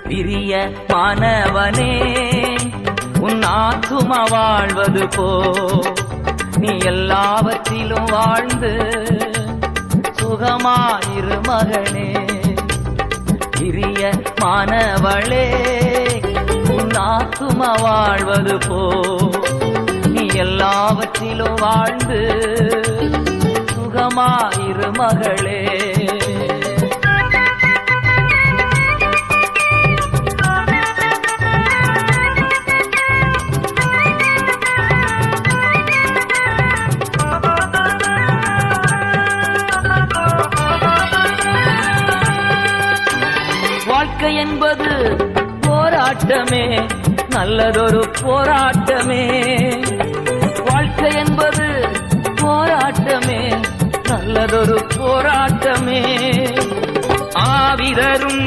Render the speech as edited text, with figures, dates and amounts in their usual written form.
பிரிய மாணவனே உன் ஆத்துமா வாழ்வது போ நீ எல்லாவற்றிலும் வாழ்ந்து சுகமாயிரு மகனே. பிரிய மாணவளே உன் ஆத்துமா வாழ்வது போ நீ எல்லாவற்றிலும் வாழ்ந்து சுகமாயிரு மகளே. வாழ்க்கை என்பது போராட்டமே, நல்லதொரு போராட்டமே. வாழ்க்கை என்பது போராட்டமே, நல்லதொரு போராட்டமே. ஆவிதரும்